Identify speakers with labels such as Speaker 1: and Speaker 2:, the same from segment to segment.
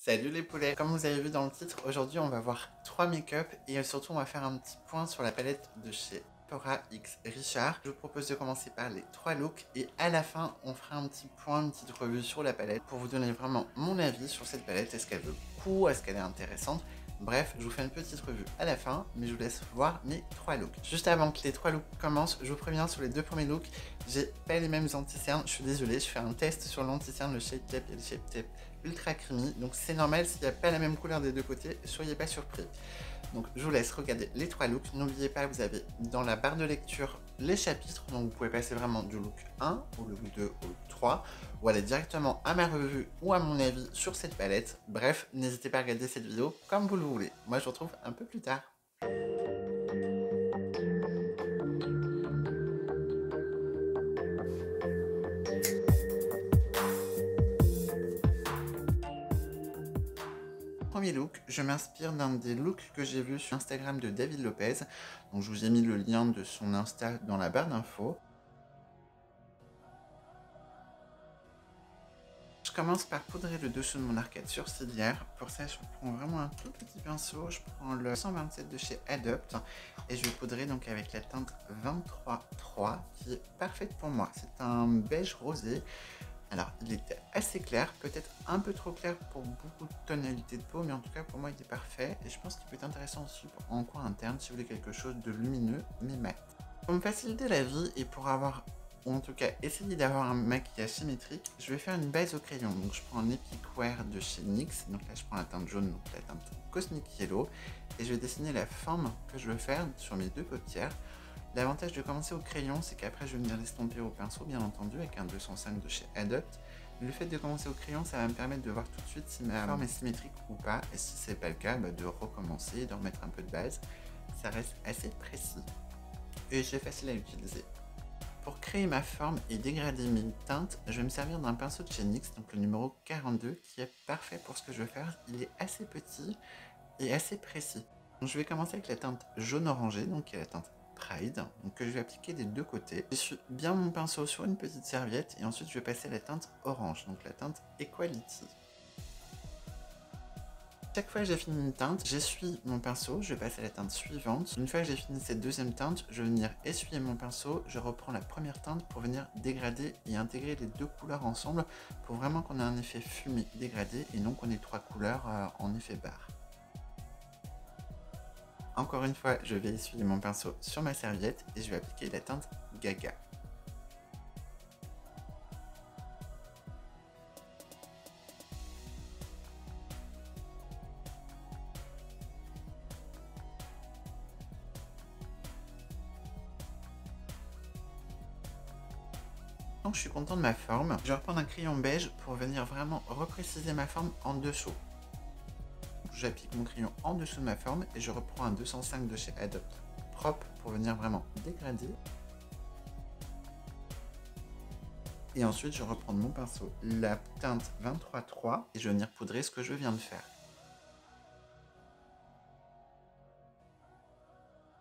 Speaker 1: Salut les poulets. Comme vous avez vu dans le titre, aujourd'hui on va voir 3 make-up et surtout on va faire un petit point sur la palette de chez Sephora X Richard. Je vous propose de commencer par les 3 looks et à la fin on fera un petit point, une petite revue sur la palette pour vous donner vraiment mon avis sur cette palette. Est-ce qu'elle veut le coup? Est-ce qu'elle est intéressante? Bref, je vous fais une petite revue à la fin, mais je vous laisse voir mes 3 looks. Juste avant que les 3 looks commencent, je vous préviens sur les 2 premiers looks, j'ai pas les mêmes anti-cernes, je suis désolé, je fais un test sur l'anti-cerne, le Shape Tape et le Shape Tape Ultra Creamy, donc c'est normal s'il n'y a pas la même couleur des deux côtés, soyez pas surpris. Donc je vous laisse regarder les 3 looks, n'oubliez pas, vous avez dans la barre de lecture les chapitres, donc vous pouvez passer vraiment du look 1 au look 2 au look 3, ou aller directement à ma revue ou à mon avis sur cette palette. Bref, n'hésitez pas à regarder cette vidéo comme vous le voulez. Moi je vous retrouve un peu plus tard. Premier look, je m'inspire d'un des looks que j'ai vu sur Instagram de David Lopez. Donc je vous ai mis le lien de son Insta dans la barre d'infos. Je commence par poudrer le dessous de mon arcade sourcilière. Pour ça, je prends vraiment un tout petit pinceau. Je prends le 127 de chez Adopt et je vais poudrer donc avec la teinte 23-3 qui est parfaite pour moi. C'est un beige rosé. Alors, il était assez clair, peut-être un peu trop clair pour beaucoup de tonalités de peau, mais en tout cas pour moi il est parfait et je pense qu'il peut être intéressant aussi en coin interne si vous voulez quelque chose de lumineux mais mat. Pour me faciliter la vie et pour avoir, ou en tout cas essayer d'avoir un maquillage symétrique, je vais faire une base au crayon. Donc je prends un Epic Wear de chez NYX, donc là je prends la teinte jaune, donc la teinte Cosmic Yellow, et je vais dessiner la forme que je veux faire sur mes deux paupières. L'avantage de commencer au crayon, c'est qu'après je vais venir l'estomper au pinceau, bien entendu, avec un 205 de chez Adopt. Mais le fait de commencer au crayon, ça va me permettre de voir tout de suite si ma forme est symétrique ou pas, et si c'est pas le cas, de recommencer, de remettre un peu de base. Ça reste assez précis et c'est facile à utiliser. Pour créer ma forme et dégrader mes teintes, je vais me servir d'un pinceau de chez NYX, donc le numéro 42, qui est parfait pour ce que je veux faire. Il est assez petit et assez précis. Donc je vais commencer avec la teinte jaune orangé, donc qui est la teinte Pride, donc que je vais appliquer des deux côtés. J'essuie bien mon pinceau sur une petite serviette et ensuite je vais passer à la teinte orange, donc la teinte Equality. Chaque fois que j'ai fini une teinte, j'essuie mon pinceau, je vais passer à la teinte suivante. Une fois que j'ai fini cette deuxième teinte, je vais venir essuyer mon pinceau, je reprends la première teinte pour venir dégrader et intégrer les deux couleurs ensemble pour vraiment qu'on ait un effet fumé dégradé et non qu'on ait trois couleurs en effet barre. Encore une fois, je vais essuyer mon pinceau sur ma serviette et je vais appliquer la teinte Gaga. Donc je suis content de ma forme. Je vais reprendre un crayon beige pour venir vraiment repréciser ma forme en dessous. J'applique mon crayon en dessous de ma forme et je reprends un 205 de chez Adopt propre pour venir vraiment dégrader. Et ensuite je reprends mon pinceau, la teinte 23-3 et je vais venir poudrer ce que je viens de faire.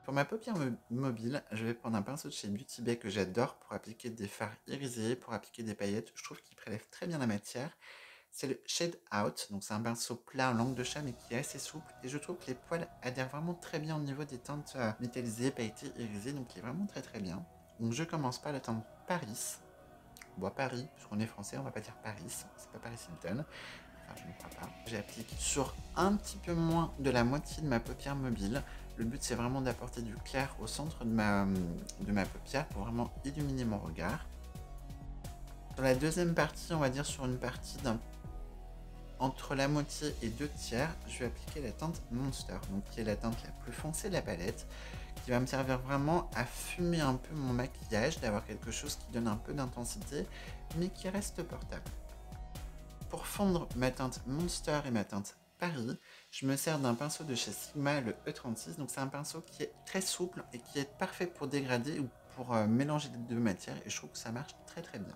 Speaker 1: Pour ma paupière mobile, je vais prendre un pinceau de chez Beauty Bay que j'adore pour appliquer des fards irisés, pour appliquer des paillettes. Je trouve qu'il prélève très bien la matière. C'est le Shade Out, donc c'est un pinceau plat en langue de chat mais qui est assez souple et je trouve que les poils adhèrent vraiment très bien au niveau des teintes métallisées, pailletées, irisées, donc il est vraiment très bien. Donc je commence par la teinte Paris. Bon, Paris, puisqu'on est français, on va pas dire Paris, c'est pas Paris Hilton. Enfin, je ne crois pas. J'applique sur un petit peu moins de la moitié de ma paupière mobile. Le but c'est vraiment d'apporter du clair au centre de ma paupière pour vraiment illuminer mon regard. Sur la deuxième partie, on va dire sur une partie entre la moitié et 2/3, je vais appliquer la teinte Monster, donc qui est la teinte la plus foncée de la palette, qui va me servir vraiment à fumer un peu mon maquillage, d'avoir quelque chose qui donne un peu d'intensité, mais qui reste portable. Pour fondre ma teinte Monster et ma teinte Paris, je me sers d'un pinceau de chez Sigma, le E36, donc c'est un pinceau qui est très souple et qui est parfait pour dégrader ou pour mélanger les deux matières, et je trouve que ça marche très bien.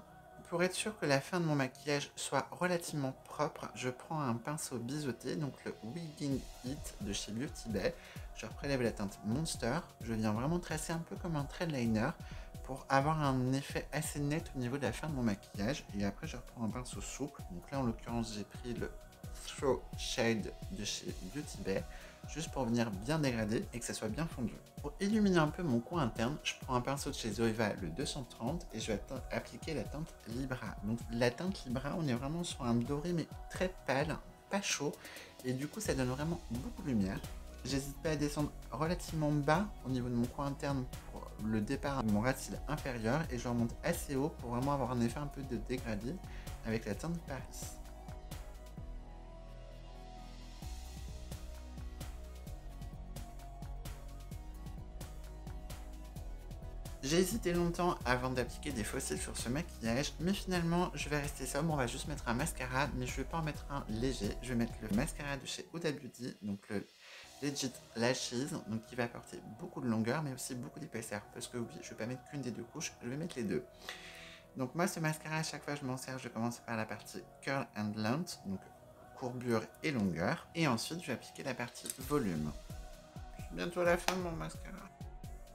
Speaker 1: Pour être sûr que la fin de mon maquillage soit relativement propre, je prends un pinceau biseauté, donc le Wigging It de chez Beauty Bay. Je prélève la teinte Monster, je viens vraiment tracer un peu comme un trait liner pour avoir un effet assez net au niveau de la fin de mon maquillage. Et après je reprends un pinceau souple, donc là en l'occurrence j'ai pris le Throw Shade de chez Beauty Bay, juste pour venir bien dégrader et que ça soit bien fondu. Pour illuminer un peu mon coin interne, je prends un pinceau de chez Zoeva, le 230, et je vais appliquer la teinte Libra. Donc la teinte Libra, on est vraiment sur un doré mais très pâle, pas chaud, et du coup ça donne vraiment beaucoup de lumière. J'hésite pas à descendre relativement bas au niveau de mon coin interne pour le départ de mon ras de cils inférieur, et je remonte assez haut pour vraiment avoir un effet un peu de dégradé avec la teinte Paris. J'ai hésité longtemps avant d'appliquer des fossiles sur ce maquillage, mais finalement je vais rester sobre. On va juste mettre un mascara, mais je vais pas en mettre un léger. Je vais mettre le mascara de chez Huda Beauty, donc le Legit Lashes, donc qui va apporter beaucoup de longueur, mais aussi beaucoup d'épaisseur, parce que oui, je vais pas mettre qu'une des deux couches, je vais mettre les deux. Donc moi, ce mascara, à chaque fois je m'en sers, je commence par la partie Curl and Length, donc courbure et longueur, et ensuite je vais appliquer la partie volume. C'est bientôt la fin de mon mascara.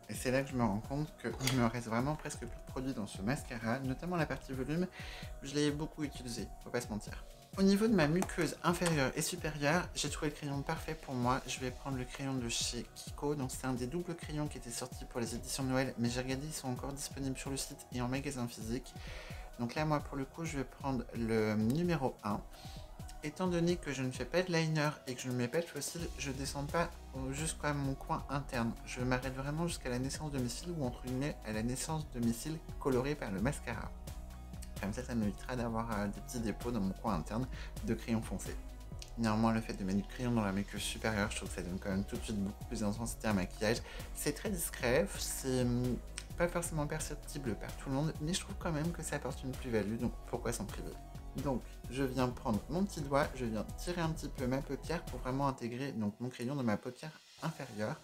Speaker 1: Et c'est là que je me rends compte qu'il me reste vraiment presque plus de produit dans ce mascara, notamment la partie volume, je l'ai beaucoup utilisé, faut pas se mentir. Au niveau de ma muqueuse inférieure et supérieure, j'ai trouvé le crayon parfait pour moi. Je vais prendre le crayon de chez Kiko, donc c'est un des doubles crayons qui était sorti pour les éditions de Noël, mais j'ai regardé, ils sont encore disponibles sur le site et en magasin physique. Donc là, moi, pour le coup, je vais prendre le numéro 1. Étant donné que je ne fais pas de liner et que je ne mets pas de fossiles, je ne descends pas jusqu'à mon coin interne. Je m'arrête vraiment jusqu'à la naissance de mes cils, ou entre guillemets à la naissance de mes cils colorés par le mascara. Comme ça m'évitera d'avoir des petits dépôts dans mon coin interne de crayon foncé. Néanmoins, le fait de mettre du crayon dans la muqueuse supérieure, je trouve que ça donne quand même tout de suite beaucoup plus d'intensité à un maquillage. C'est très discret, c'est pas forcément perceptible par tout le monde, mais je trouve quand même que ça apporte une plus-value, donc pourquoi s'en priver? Donc, je viens prendre mon petit doigt, je viens tirer un petit peu ma paupière pour vraiment intégrer donc, mon crayon dans ma paupière inférieure.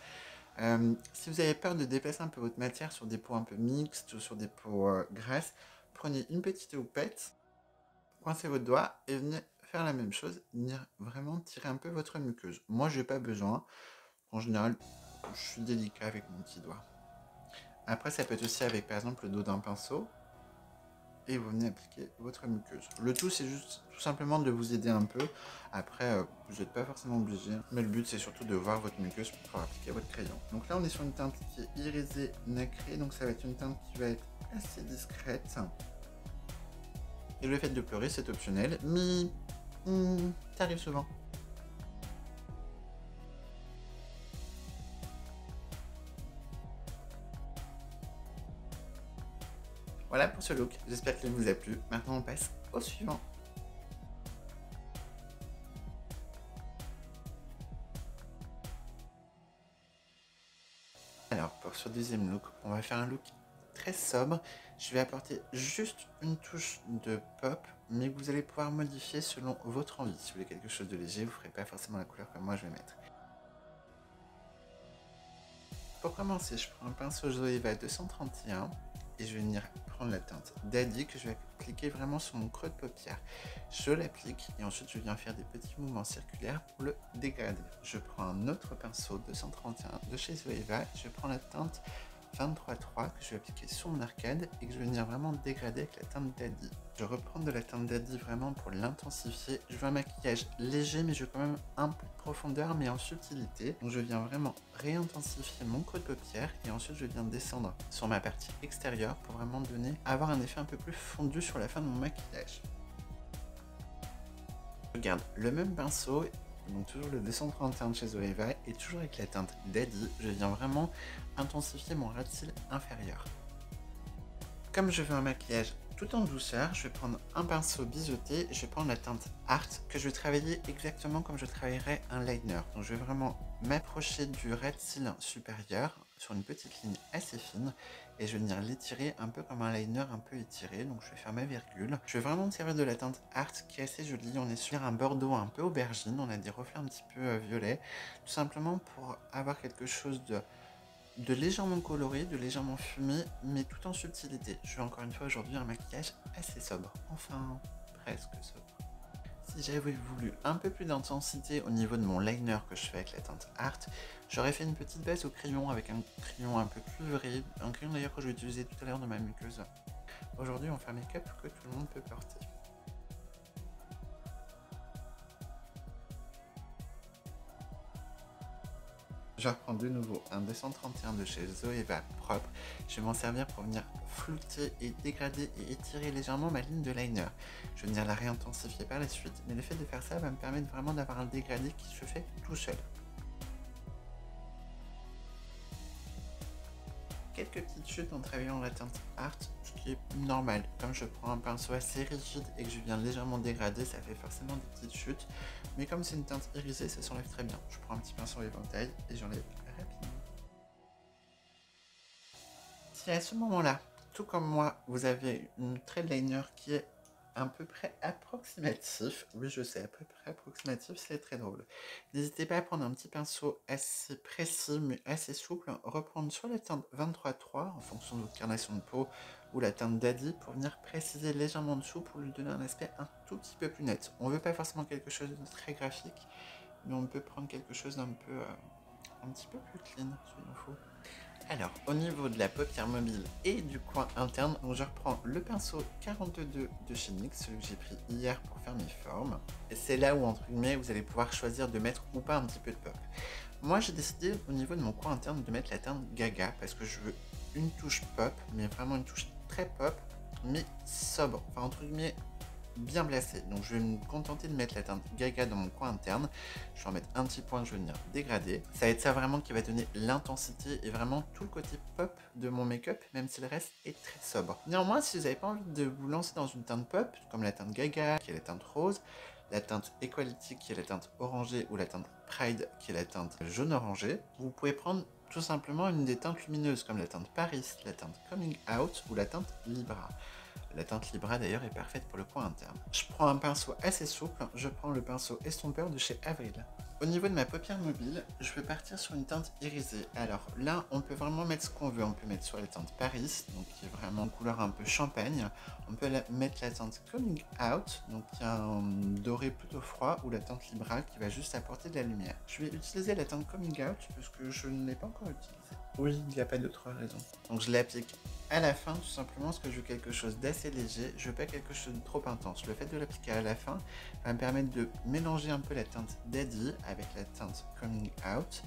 Speaker 1: Si vous avez peur de déplacer un peu votre matière sur des peaux un peu mixtes ou sur des peaux grasses, prenez une petite houppette, coincez votre doigt et venez faire la même chose, venir vraiment tirer un peu votre muqueuse. Moi, j'ai pas besoin. En général, je suis délicat avec mon petit doigt. Après, ça peut être aussi avec, par exemple, le dos d'un pinceau. Et vous venez appliquer votre muqueuse. Le tout, c'est juste tout simplement de vous aider un peu. Après, vous n'êtes pas forcément obligé. Mais le but, c'est surtout de voir votre muqueuse pour pouvoir appliquer votre crayon. Donc là, on est sur une teinte qui est irisée nacrée. Donc ça va être une teinte qui va être assez discrète. Et le fait de pleurer, c'est optionnel. Mais ça arrive souvent. Voilà pour ce look. J'espère qu'il vous a plu. Maintenant, on passe au suivant. Alors, pour ce deuxième look, on va faire un look très sobre. Je vais apporter juste une touche de pop, mais que vous allez pouvoir modifier selon votre envie. Si vous voulez quelque chose de léger, vous ne ferez pas forcément la couleur que moi je vais mettre. Pour commencer, je prends un pinceau Zoeva 231 et je vais venir prendre la teinte Daddy que je vais appliquer vraiment sur mon creux de paupière. Je l'applique et ensuite je viens faire des petits mouvements circulaires pour le dégrader. Je prends un autre pinceau 231 de chez Zoeva, je prends la teinte 23.3 que je vais appliquer sur mon arcade et que je vais venir vraiment dégrader avec la teinte Daddy. Je reprends de la teinte Daddy vraiment pour l'intensifier. Je veux un maquillage léger, mais je veux quand même un peu de profondeur, mais en subtilité. Donc je viens vraiment réintensifier mon creux de paupière et ensuite je viens descendre sur ma partie extérieure pour vraiment avoir un effet un peu plus fondu sur la fin de mon maquillage. Je garde le même pinceau, donc toujours le 231 de chez Zoeva et toujours avec la teinte Daddy, je viens vraiment intensifier mon ras de cils inférieur. Comme je veux un maquillage tout en douceur, je vais prendre un pinceau biseauté, je vais prendre la teinte Art que je vais travailler exactement comme je travaillerais un liner. Donc je vais vraiment m'approcher du ras de cils supérieur sur une petite ligne assez fine et je vais venir l'étirer un peu comme un liner un peu étiré. Donc je vais faire ma virgule. Je vais vraiment me servir de la teinte Art qui est assez jolie. On est sur un bordeaux un peu aubergine, on a des reflets un petit peu violets, tout simplement pour avoir quelque chose de légèrement coloré, de légèrement fumé, mais tout en subtilité. Je veux encore une fois aujourd'hui un maquillage assez sobre, enfin presque sobre. Si j'avais voulu un peu plus d'intensité au niveau de mon liner que je fais avec la teinte Art, j'aurais fait une petite base au crayon avec un crayon un peu cuivré, un crayon d'ailleurs que je vais utiliser tout à l'heure dans ma muqueuse. Aujourd'hui on fait un make-up que tout le monde peut porter. Je reprends de nouveau un 231 de chez Zoeva propre. Je vais m'en servir pour venir flouter et dégrader et étirer légèrement ma ligne de liner. Je vais venir la réintensifier par la suite, mais le fait de faire ça va me permettre vraiment d'avoir un dégradé qui se fait tout seul. Quelques petites chutes en travaillant la teinte Art, ce qui est normal. Comme je prends un pinceau assez rigide et que je viens légèrement dégrader, ça fait forcément des petites chutes. Mais comme c'est une teinte irisée, ça s'enlève très bien. Je prends un petit pinceau éventail et j'enlève rapidement. Si à ce moment-là, tout comme moi, vous avez une trade liner qui est à peu près approximatif, oui je sais, à peu près approximatif, c'est très drôle. N'hésitez pas à prendre un petit pinceau assez précis mais assez souple, reprendre soit la teinte 23-3 en fonction de votre carnation de peau ou la teinte Daddy pour venir préciser légèrement en dessous pour lui donner un aspect un tout petit peu plus net. On veut pas forcément quelque chose de très graphique, mais on peut prendre quelque chose d'un peu, un petit peu plus clean, soyons fous. Alors, au niveau de la paupière mobile et du coin interne, donc je reprends le pinceau 42 de chez NYX, celui que j'ai pris hier pour faire mes formes. Et c'est là où, entre guillemets, vous allez pouvoir choisir de mettre ou pas un petit peu de pop. Moi, j'ai décidé, au niveau de mon coin interne, de mettre la teinte Gaga, parce que je veux une touche pop, mais vraiment une touche très pop, mais sobre. Enfin, entre guillemets, bien placé. Donc je vais me contenter de mettre la teinte Gaga dans mon coin interne. Je vais en mettre un petit point que je vais venir dégrader. Ça va être ça vraiment qui va donner l'intensité et vraiment tout le côté pop de mon make-up, même si le reste est très sobre. Néanmoins, si vous n'avez pas envie de vous lancer dans une teinte pop, comme la teinte Gaga, qui est la teinte rose, la teinte Equality, qui est la teinte orangée, ou la teinte Pride, qui est la teinte jaune-orangé, vous pouvez prendre tout simplement une des teintes lumineuses, comme la teinte Paris, la teinte Coming Out, ou la teinte Libra. La teinte Libra d'ailleurs est parfaite pour le coin interne. Je prends un pinceau assez souple, je prends le pinceau estompeur de chez Avril. Au niveau de ma paupière mobile, je vais partir sur une teinte irisée. Alors là, on peut vraiment mettre ce qu'on veut. On peut mettre sur la teinte Paris, donc qui est vraiment une couleur un peu champagne. On peut mettre la teinte Coming Out, donc qui a un doré plutôt froid, ou la teinte Libra qui va juste apporter de la lumière. Je vais utiliser la teinte Coming Out parce que je ne l'ai pas encore utilisée. Oui, il n'y a pas d'autre raison. Donc je l'applique à la fin, tout simplement, parce que je veux quelque chose d'assez léger, je veux pas quelque chose de trop intense. Le fait de l'appliquer à la fin va me permettre de mélanger un peu la teinte Daddy avec la teinte Coming Out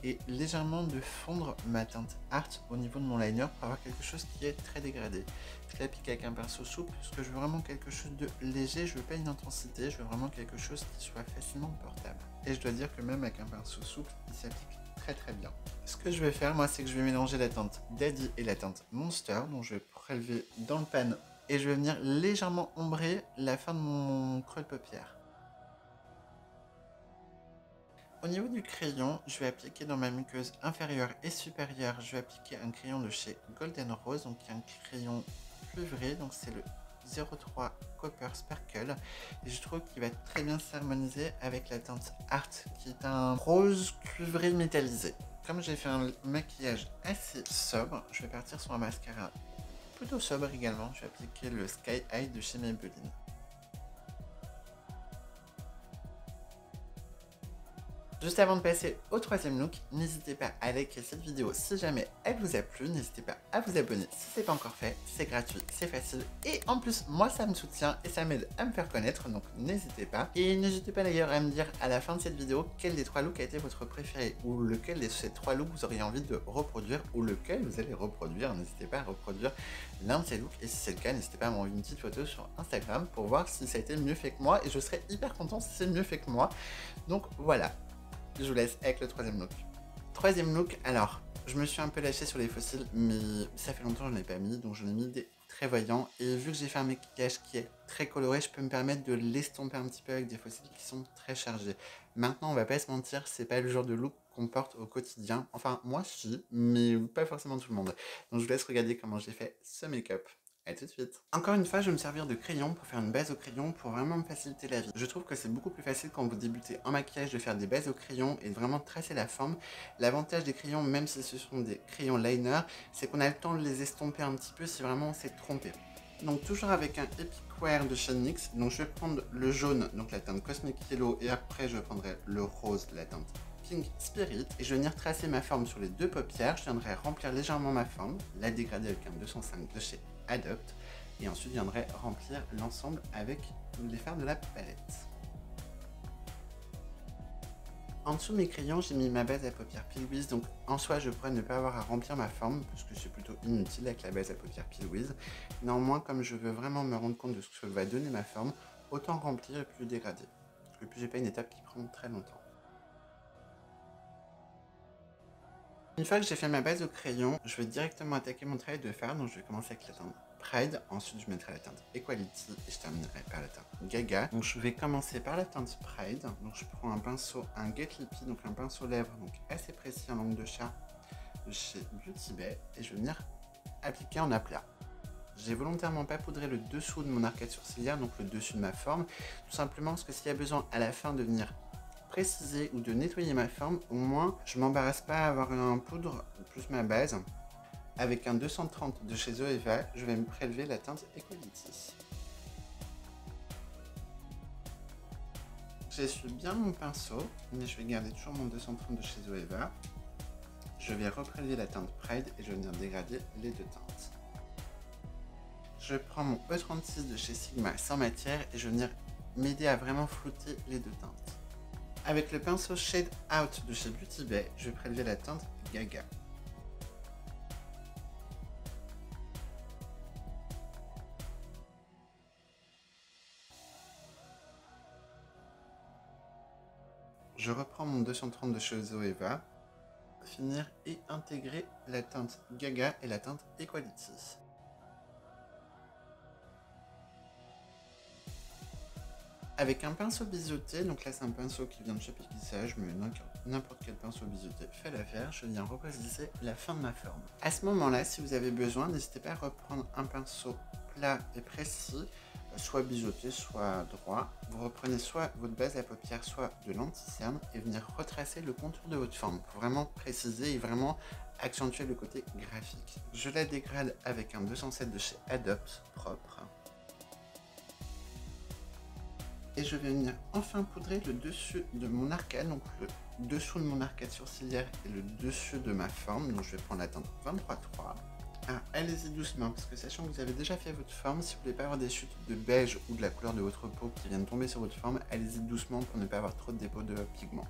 Speaker 1: et légèrement de fondre ma teinte Art au niveau de mon liner pour avoir quelque chose qui est très dégradé. Je l'applique avec un pinceau souple parce que je veux vraiment quelque chose de léger, je veux pas une intensité, je veux vraiment quelque chose qui soit facilement portable. Et je dois dire que même avec un pinceau souple, il s'applique très bien. Ce que je vais faire, moi, c'est que je vais mélanger la teinte Daddy et la teinte Monster, donc je vais prélever dans le pan et je vais venir légèrement ombrer la fin de mon creux de paupière. Au niveau du crayon, je vais appliquer dans ma muqueuse inférieure et supérieure, je vais appliquer un crayon de chez Golden Rose, donc un crayon cuivré, donc c'est le 03 Copper Sparkle, et je trouve qu'il va très bien s'harmoniser avec la teinte Art, qui est un rose cuivré métallisé. Comme j'ai fait un maquillage assez sobre, je vais partir sur un mascara plutôt sobre également, je vais appliquer le Sky High de chez Maybelline. Juste avant de passer au troisième look, n'hésitez pas à liker cette vidéo si jamais elle vous a plu, n'hésitez pas à vous abonner si ce n'est pas encore fait, c'est gratuit, c'est facile et en plus moi ça me soutient et ça m'aide à me faire connaître, donc n'hésitez pas. Et n'hésitez pas d'ailleurs à me dire à la fin de cette vidéo quel des trois looks a été votre préféré ou lequel de ces trois looks vous auriez envie de reproduire ou lequel vous allez reproduire, n'hésitez pas à reproduire l'un de ces looks et si c'est le cas n'hésitez pas à m'envoyer une petite photo sur Instagram pour voir si ça a été mieux fait que moi et je serais hyper content si c'est mieux fait que moi. Donc voilà. Je vous laisse avec le troisième look. Troisième look, alors, je me suis un peu lâché sur les fossiles, mais ça fait longtemps que je n'en ai pas mis, donc j'en ai mis des très voyants. Et vu que j'ai fait un maquillage qui est très coloré, je peux me permettre de l'estomper un petit peu avec des fossiles qui sont très chargés. Maintenant, on va pas se mentir, c'est pas le genre de look qu'on porte au quotidien. Enfin, moi si, mais pas forcément tout le monde. Donc je vous laisse regarder comment j'ai fait ce make-up. A tout de suite. Encore une fois, je vais me servir de crayon pour faire une base au crayon pour vraiment me faciliter la vie. Je trouve que c'est beaucoup plus facile quand vous débutez en maquillage de faire des bases au crayon et de vraiment tracer la forme. L'avantage des crayons, même si ce sont des crayons liner, c'est qu'on a le temps de les estomper un petit peu si vraiment on s'est trompé. Donc toujours avec un Epic Wear de chez NYX, donc je vais prendre le jaune, donc la teinte Cosmic Yellow, et après je prendrai le rose, la teinte Pink Spirit, et je vais venir tracer ma forme sur les deux paupières. Je viendrai remplir légèrement ma forme, la dégrader avec un 205 de chez Adopt, et ensuite je viendrai remplir l'ensemble avec les fards de la palette. En dessous de mes crayons, j'ai mis ma base à paupières Pilwiz, donc en soi, je pourrais ne pas avoir à remplir ma forme, parce que c'est plutôt inutile avec la base à paupières Pilwiz. Néanmoins, comme je veux vraiment me rendre compte de ce que va donner ma forme, autant remplir et plus dégrader. Et puis j'ai pas une étape qui prend très longtemps. Une fois que j'ai fait ma base au crayon, je vais directement attaquer mon travail de fard, donc je vais commencer avec la teinte Pride, ensuite je mettrai la teinte Equality et je terminerai par la teinte Gaga. Donc je vais commencer par la teinte Pride, donc je prends un pinceau, un Get Lippy, donc un pinceau lèvres donc assez précis en langue de chat de chez Beauty Bay et je vais venir appliquer en aplat. J'ai volontairement pas poudré le dessous de mon arcade sourcilière, donc le dessus de ma forme, tout simplement parce que s'il y a besoin à la fin de venir préciser ou de nettoyer ma forme, au moins je m'embarrasse pas à avoir un poudre plus ma base. Avec un 230 de chez Zoeva, je vais me prélever la teinte Equality. J'essuie bien mon pinceau, mais je vais garder toujours mon 230 de chez Zoeva. Je vais reprélever la teinte Pride et je vais venir dégrader les deux teintes. Je prends mon E36 de chez Sigma sans matière et je vais venir m'aider à vraiment flouter les deux teintes. Avec le pinceau Shade Out de chez Beauty Bay, je vais prélever la teinte Gaga. Je reprends mon 230 de chez Zoeva, finir et intégrer la teinte Gaga et la teinte Equality. Avec un pinceau biseauté, donc là c'est un pinceau qui vient de chez Pikissage, mais n'importe quel pinceau biseauté fait l'affaire, je viens repréciser la fin de ma forme. À ce moment-là, si vous avez besoin, n'hésitez pas à reprendre un pinceau plat et précis, soit biseauté, soit droit. Vous reprenez soit votre base à paupières, soit de l'anti-cerne et venir retracer le contour de votre forme pour vraiment préciser et vraiment accentuer le côté graphique. Je la dégrade avec un 207 de chez Adopt propre. Et je vais venir enfin poudrer le dessus de mon arcade, donc le dessous de mon arcade sourcilière et le dessus de ma forme. Donc je vais prendre la teinte 23.3. Alors allez-y doucement, parce que sachant que vous avez déjà fait votre forme, si vous ne voulez pas avoir des chutes de beige ou de la couleur de votre peau qui viennent tomber sur votre forme, allez-y doucement pour ne pas avoir trop de dépôt de pigments.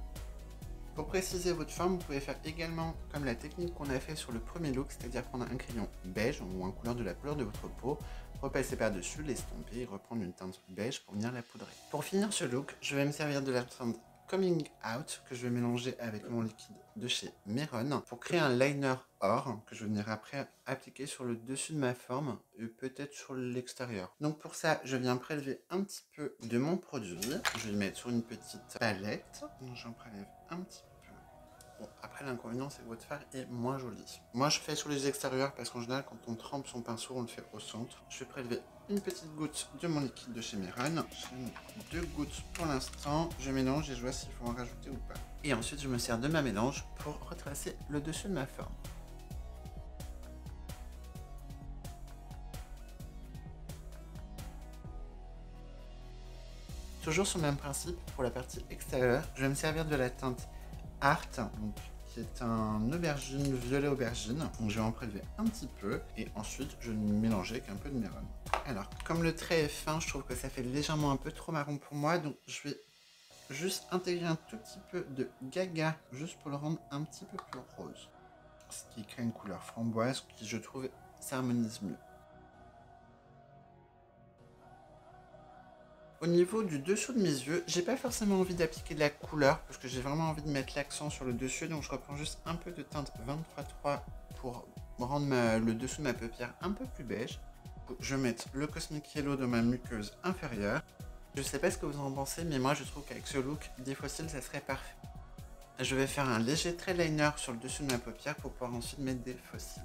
Speaker 1: Pour préciser votre forme, vous pouvez faire également comme la technique qu'on a fait sur le premier look, c'est-à-dire prendre un crayon beige ou en couleur de la couleur de votre peau, repasser par-dessus, l'estomper et reprendre une teinte beige pour venir la poudrer. Pour finir ce look, je vais me servir de la teinte Coming Out que je vais mélanger avec mon liquide de chez Meron pour créer un liner or que je vais venir après appliquer sur le dessus de ma forme et peut-être sur l'extérieur. Donc pour ça, je viens prélever un petit peu de mon produit. Je vais le mettre sur une petite palette. J'en prélève un petit peu. Bon, après l'inconvénient c'est que votre fard est moins joli. Moi je fais sur les extérieurs parce qu'en général quand on trempe son pinceau on le fait au centre. Je vais prélever une petite goutte de mon liquide de chez Meron. J'ai mis 2 gouttes pour l'instant. Je mélange et je vois s'il faut en rajouter ou pas. Et ensuite je me sers de ma mélange pour retracer le dessus de ma forme. Toujours sur le même principe, pour la partie extérieure, je vais me servir de la teinte Art, donc, qui est un aubergine, violet aubergine. Donc je vais en prélever un petit peu et ensuite je vais mélanger avec un peu de Meron. Alors, comme le trait est fin, je trouve que ça fait légèrement un peu trop marron pour moi, donc je vais juste intégrer un tout petit peu de Gaga, juste pour le rendre un petit peu plus rose. Ce qui crée une couleur framboise qui, je trouve, s'harmonise mieux. Au niveau du dessous de mes yeux, j'ai pas forcément envie d'appliquer de la couleur parce que j'ai vraiment envie de mettre l'accent sur le dessus, donc je reprends juste un peu de teinte 23.3 pour rendre le dessous de ma paupière un peu plus beige. Je vais mettre le Cosmic Yellow de ma muqueuse inférieure. Je sais pas ce que vous en pensez, mais moi je trouve qu'avec ce look, des fossiles ça serait parfait. Je vais faire un léger trait liner sur le dessus de ma paupière pour pouvoir ensuite mettre des fossiles.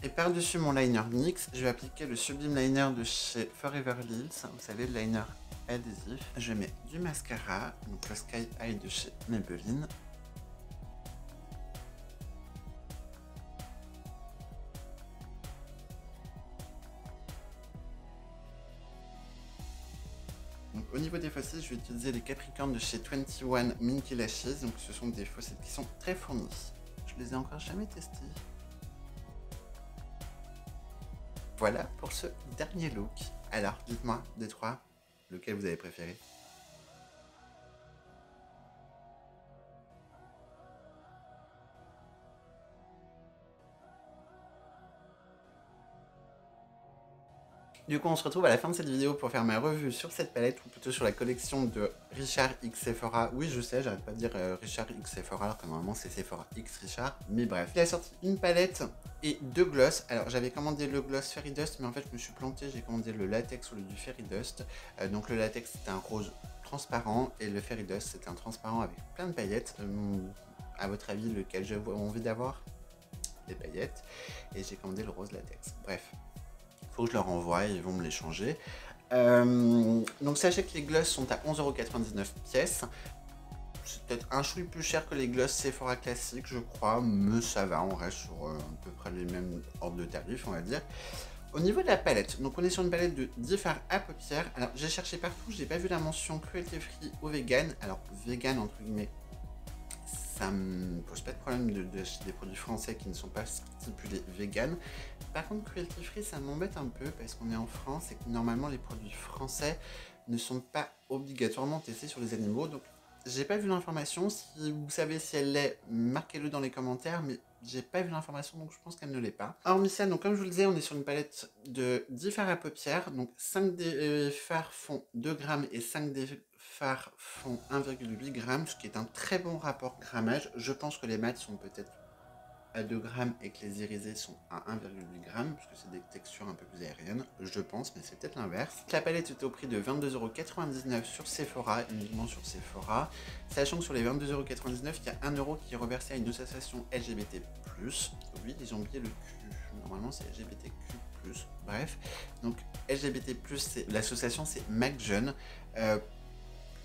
Speaker 1: Et par-dessus mon liner NYX, je vais appliquer le Sublime Liner de chez Forever Lills. Vous savez, le liner adhésif. Je mets du mascara, donc le Sky High de chez Maybelline. Donc, au niveau des fossiles, je vais utiliser les Capricorn de chez 21 Minky Lashes. Donc ce sont des fossiles qui sont très fournis. Je les ai encore jamais testés. Voilà pour ce dernier look. Alors, dites-moi, des trois, lequel vous avez préféré? Du coup, on se retrouve à la fin de cette vidéo pour faire ma revue sur cette palette, ou plutôt sur la collection de Richard X Sephora. Oui, je sais, j'arrête pas de dire Richard X Sephora, alors que normalement c'est Sephora X Richard. Mais bref, il a sorti une palette et 2 gloss. Alors, j'avais commandé le gloss Fairy Dust, mais en fait, je me suis planté, j'ai commandé le latex au lieu du Fairy Dust. Donc, le latex, c'était un rose transparent, et le Fairy Dust, c'était un transparent avec plein de paillettes. À votre avis, lequel j'ai envie d'avoir? Des paillettes. Et j'ai commandé le rose latex. Bref. Faut que je leur envoie, ils vont me les changer. Donc sachez que les gloss sont à 11,99 € pièce. C'est peut-être un chouï plus cher que les gloss Sephora classiques, je crois, mais ça va, on reste sur à peu près les mêmes ordres de tarifs, on va dire. Au niveau de la palette, donc on est sur une palette de 10 fards à paupières. Alors j'ai cherché partout, j'ai pas vu la mention cruelty free ou vegan. Alors vegan entre guillemets, ça me pose pas de problème d'acheter des produits français qui ne sont pas stipulés vegan. Par contre, cruelty free, ça m'embête un peu parce qu'on est en France et que normalement les produits français ne sont pas obligatoirement testés sur les animaux. Donc, j'ai pas vu l'information. Si vous savez si elle l'est, marquez-le dans les commentaires. Mais j'ai pas vu l'information, donc je pense qu'elle ne l'est pas. Hormis ça, donc comme je vous le disais, on est sur une palette de 10 fards à paupières. Donc 5 des fards font 2 grammes et 5 des fards font 1,8 g, ce qui est un très bon rapport grammage. Je pense que les mats sont peut-être à 2 grammes et que les irisés sont à 1,8 g, puisque c'est des textures un peu plus aériennes, je pense, mais c'est peut-être l'inverse. La palette était au prix de 22,99 € sur Sephora, uniquement sur Sephora, sachant que sur les 22,99 €, il y a 1 € qui est reversé à une association LGBT+. Oui, ils ont oublié le Q, normalement c'est LGBTQ+, bref. Donc LGBT+, l'association c'est MacJeune.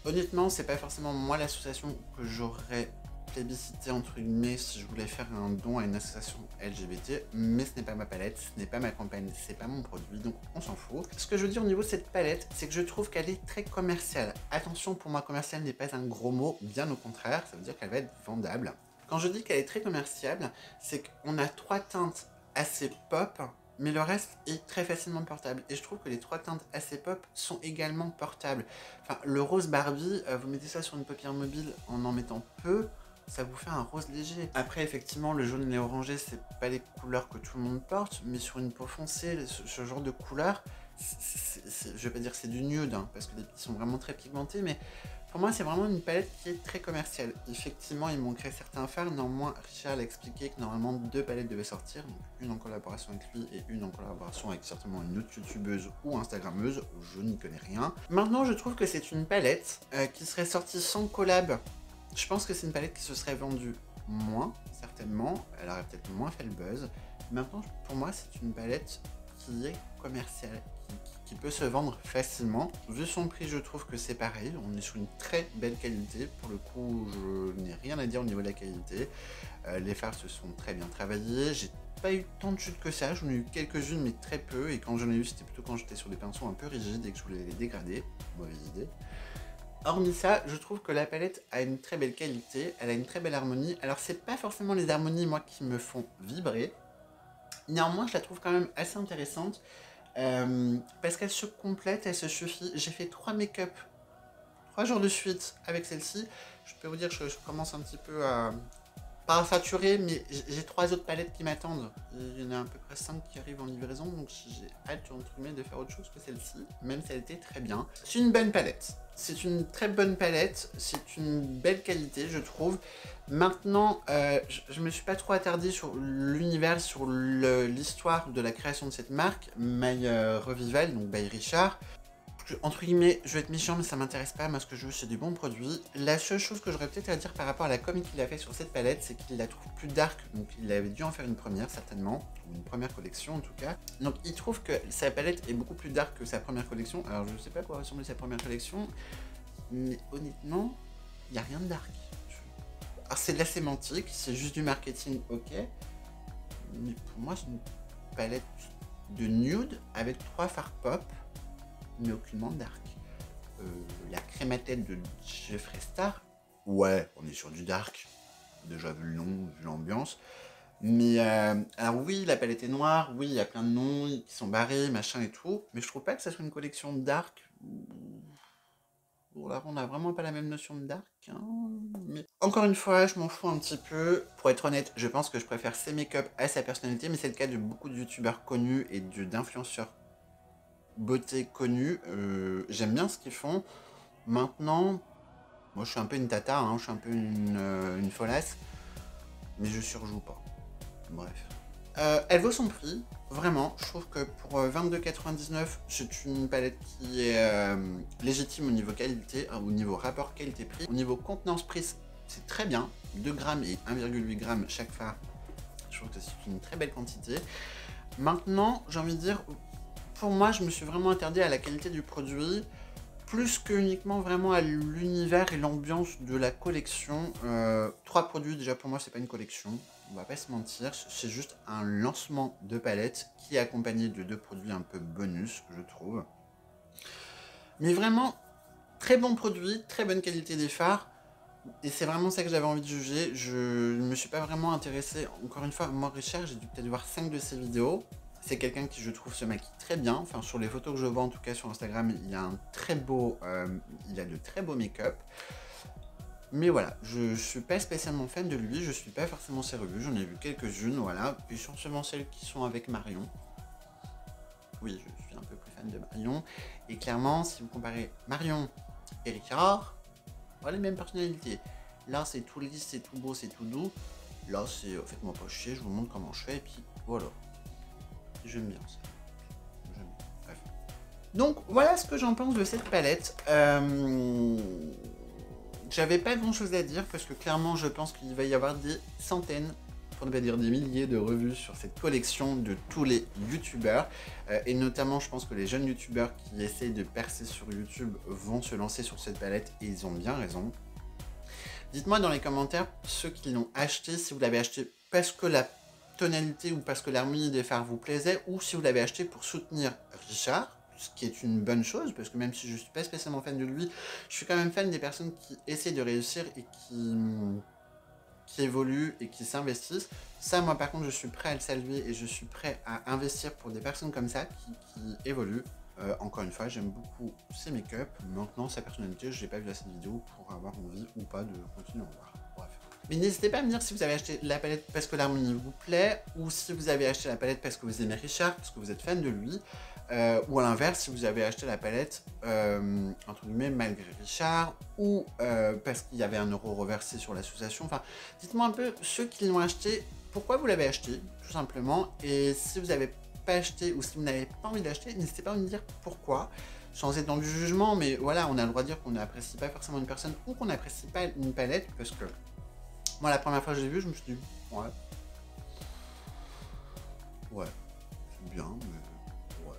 Speaker 1: Honnêtement, c'est pas forcément moi l'association que j'aurais plébiscité entre guillemets si je voulais faire un don à une association LGBT, mais ce n'est pas ma palette, ce n'est pas ma campagne, c'est pas mon produit, donc on s'en fout. Ce que je veux dire au niveau de cette palette, c'est que je trouve qu'elle est très commerciale. Attention, pour moi, commercial n'est pas un gros mot, bien au contraire, ça veut dire qu'elle va être vendable. Quand je dis qu'elle est très commerciale, c'est qu'on a 3 teintes assez pop, mais le reste est très facilement portable. Et je trouve que les 3 teintes assez pop sont également portables. Enfin, le rose Barbie, vous mettez ça sur une paupière mobile en mettant peu, ça vous fait un rose léger. Après, effectivement, le jaune et l'orangé, c'est pas les couleurs que tout le monde porte, mais sur une peau foncée, ce genre de couleur, je vais pas dire que c'est du nude, hein, parce que les sont vraiment très pigmentés, mais pour moi, c'est vraiment une palette qui est très commerciale. Effectivement, il manquerait certains fards. Néanmoins, Richard a expliqué que normalement 2 palettes devaient sortir, donc une en collaboration avec lui et une en collaboration avec certainement une autre youtubeuse ou instagrammeuse, je n'y connais rien. Maintenant, je trouve que c'est une palette qui serait sortie sans collab. Je pense que c'est une palette qui se serait vendue moins, certainement. Elle aurait peut-être moins fait le buzz. Maintenant, pour moi, c'est une palette qui est commerciale, qui peut se vendre facilement. Vu son prix, je trouve que c'est pareil. On est sur une très belle qualité. Pour le coup, je n'ai rien à dire au niveau de la qualité. Les fards se sont très bien travaillés. J'ai pas eu tant de chutes que ça. J'en ai eu quelques-unes, mais très peu. Et quand j'en ai eu, c'était plutôt quand j'étais sur des pinceaux un peu rigides et que je voulais les dégrader. Mauvaise idée. Hormis ça, je trouve que la palette a une très belle qualité, elle a une très belle harmonie. Alors c'est pas forcément les harmonies moi qui me font vibrer, néanmoins je la trouve quand même assez intéressante parce qu'elle se complète, elle se suffit. J'ai fait 3 make-up 3 jours de suite avec celle-ci. Je peux vous dire que je commence un petit peu à pas saturer, mais j'ai 3 autres palettes qui m'attendent. Il y en a à peu près 5 qui arrivent en livraison, donc j'ai hâte entre guillemets de faire autre chose que celle-ci, même si elle était très bien. C'est une bonne palette. C'est une très bonne palette, c'est une belle qualité, je trouve. Maintenant, je me suis pas trop attardé sur l'univers, sur l'histoire de la création de cette marque, My Revival, donc by Richard. Entre guillemets, je vais être méchant, mais ça m'intéresse pas. Moi, ce que je veux, c'est des bons produits. La seule chose que j'aurais peut-être à dire par rapport à la com qu'il a fait sur cette palette, c'est qu'il la trouve plus dark. Donc, il avait dû en faire une première, certainement. Ou une première collection, en tout cas. Donc, il trouve que sa palette est beaucoup plus dark que sa première collection. Alors, je sais pas à quoi ressemblait sa première collection. Mais honnêtement, il n'y a rien de dark. Alors, c'est de la sémantique, c'est juste du marketing, ok. Mais pour moi, c'est une palette de nude avec 3 fards pop, mais aucunement dark. La crème à tête de Jeffree Star, ouais, on est sur du dark. Déjà vu le nom, vu l'ambiance. Mais alors oui, la palette est noire, oui, il y a plein de noms qui sont barrés, machin et tout. Mais je trouve pas que ça soit une collection dark. Bon, là, on a vraiment pas la même notion de dark. Hein, mais encore une fois, je m'en fous un petit peu. Pour être honnête, je pense que je préfère ses make-up à sa personnalité, mais c'est le cas de beaucoup de youtubeurs connus et d'influenceurs beauté connue. J'aime bien ce qu'ils font. Maintenant, moi je suis un peu une tata, hein, je suis un peu une folasse, mais je surjoue pas. Bref. Elle vaut son prix, vraiment. Je trouve que pour 22,99, c'est une palette qui est légitime au niveau qualité, au niveau rapport qualité-prix. Au niveau contenance-prix, c'est très bien. 2 grammes et 1,8 grammes chaque fard. Je trouve que c'est une très belle quantité. Maintenant, j'ai envie de dire, pour moi, je me suis vraiment interdit à la qualité du produit, plus que uniquement vraiment à l'univers et l'ambiance de la collection. 3 produits, déjà pour moi, c'est pas une collection. On va pas se mentir, c'est juste un lancement de palette qui est accompagné de 2 produits un peu bonus, je trouve. Mais vraiment, très bon produit, très bonne qualité des fards. Et c'est vraiment ça que j'avais envie de juger. Je ne me suis pas vraiment intéressé. Encore une fois, moi, Richard, j'ai dû peut-être voir 5 de ses vidéos. C'est quelqu'un qui, je trouve, se maquille très bien. Enfin, sur les photos que je vois, en tout cas sur Instagram, il a un très beau, il a de très beaux make-up. Mais voilà, je suis pas spécialement fan de lui. Je suis pas forcément ses revues. J'en ai vu quelques-unes, voilà. Essentiellement celles qui sont avec Marion. Oui, je suis un peu plus fan de Marion. Et clairement, si vous comparez Marion et Richard, les mêmes personnalités. Là, c'est tout lisse, c'est tout beau, c'est tout doux. Là, c'est faites-moi pas chier, je vous montre comment je fais, et puis voilà. J'aime bien ça. J'aime bien. Bref. Donc, voilà ce que j'en pense de cette palette. J'avais pas grand chose à dire, parce que clairement, je pense qu'il va y avoir des centaines, pour ne pas dire des milliers de revues sur cette collection de tous les youtubeurs. Et notamment, je pense que les jeunes youtubeurs qui essayent de percer sur YouTube vont se lancer sur cette palette, et ils ont bien raison. Dites-moi dans les commentaires, ceux qui l'ont acheté, si vous l'avez acheté parce que la tonalité ou parce que l'harmonie des fards vous plaisait, ou si vous l'avez acheté pour soutenir Richard, ce qui est une bonne chose, parce que même si je ne suis pas spécialement fan de lui, je suis quand même fan des personnes qui essaient de réussir et qui évoluent et qui s'investissent. Ça, moi par contre, je suis prêt à le saluer et je suis prêt à investir pour des personnes comme ça qui évoluent. Encore une fois, j'aime beaucoup ses make-up. Maintenant, sa personnalité, je n'ai pas vu assez de vidéos pour avoir envie ou pas de continuer à en voir. Bref. Mais n'hésitez pas à me dire si vous avez acheté la palette parce que l'harmonie vous plaît, ou si vous avez acheté la palette parce que vous aimez Richard, parce que vous êtes fan de lui, ou à l'inverse, si vous avez acheté la palette, entre guillemets, malgré Richard, ou parce qu'il y avait 1 euro reversé sur l'association. Enfin, dites-moi un peu, ceux qui l'ont acheté, pourquoi vous l'avez acheté, tout simplement, et si vous avez pas acheté ou si vous n'avez pas envie d'acheter, n'hésitez pas à me dire pourquoi, sans être dans du jugement, mais voilà, on a le droit de dire qu'on n'apprécie pas forcément une personne ou qu'on n'apprécie pas une palette, parce que moi la première fois que j'ai vu, je me suis dit ouais, c'est bien, mais ouais.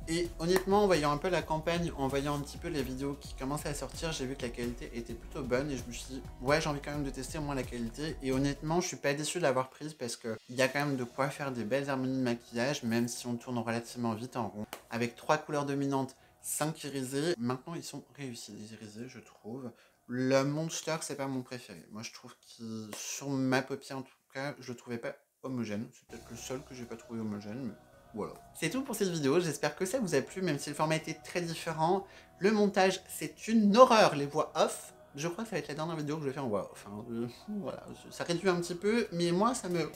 Speaker 1: Et honnêtement, en voyant un peu la campagne, en voyant un petit peu les vidéos qui commençaient à sortir, j'ai vu que la qualité était plutôt bonne et je me suis dit, ouais, j'ai envie quand même de tester au moins la qualité. Et honnêtement, je suis pas déçu de l'avoir prise parce qu'il y a quand même de quoi faire des belles harmonies de maquillage, même si on tourne relativement vite en rond. Avec 3 couleurs dominantes, 5 irisés. Maintenant, ils sont réussis, les irisés, je trouve. Le Monster, c'est pas mon préféré. Moi, je trouve que sur ma paupière, en tout cas, je le trouvais pas homogène. C'est peut-être le seul que j'ai pas trouvé homogène, mais voilà. C'est tout pour cette vidéo, j'espère que ça vous a plu, même si le format était très différent. Le montage, c'est une horreur, les voix off. Je crois que ça va être la dernière vidéo que je vais faire en voix off. Hein. Voilà, ça réduit un petit peu, mais moi, ça me...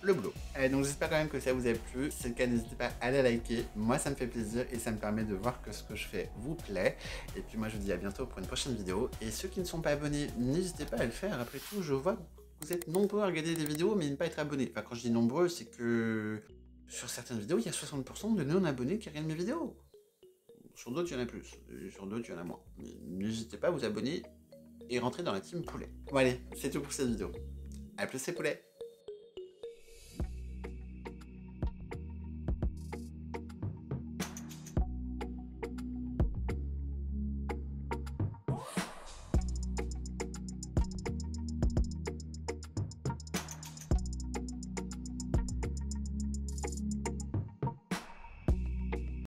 Speaker 1: le boulot. Donc j'espère quand même que ça vous a plu. Si c'est le cas, n'hésitez pas à la liker. Moi, ça me fait plaisir et ça me permet de voir que ce que je fais vous plaît. Et puis moi, je vous dis à bientôt pour une prochaine vidéo. Et ceux qui ne sont pas abonnés, n'hésitez pas à le faire. Après tout, je vois que vous êtes nombreux à regarder des vidéos, mais ne pas être abonnés. Enfin, quand je dis nombreux, c'est que... sur certaines vidéos, il y a 60% de non-abonnés qui regardent mes vidéos. Sur d'autres, il y en a plus. Et sur d'autres, il y en a moins. N'hésitez pas à vous abonner et rentrer dans la team poulet. Bon allez, c'est tout pour cette vidéo. A plus les poulets.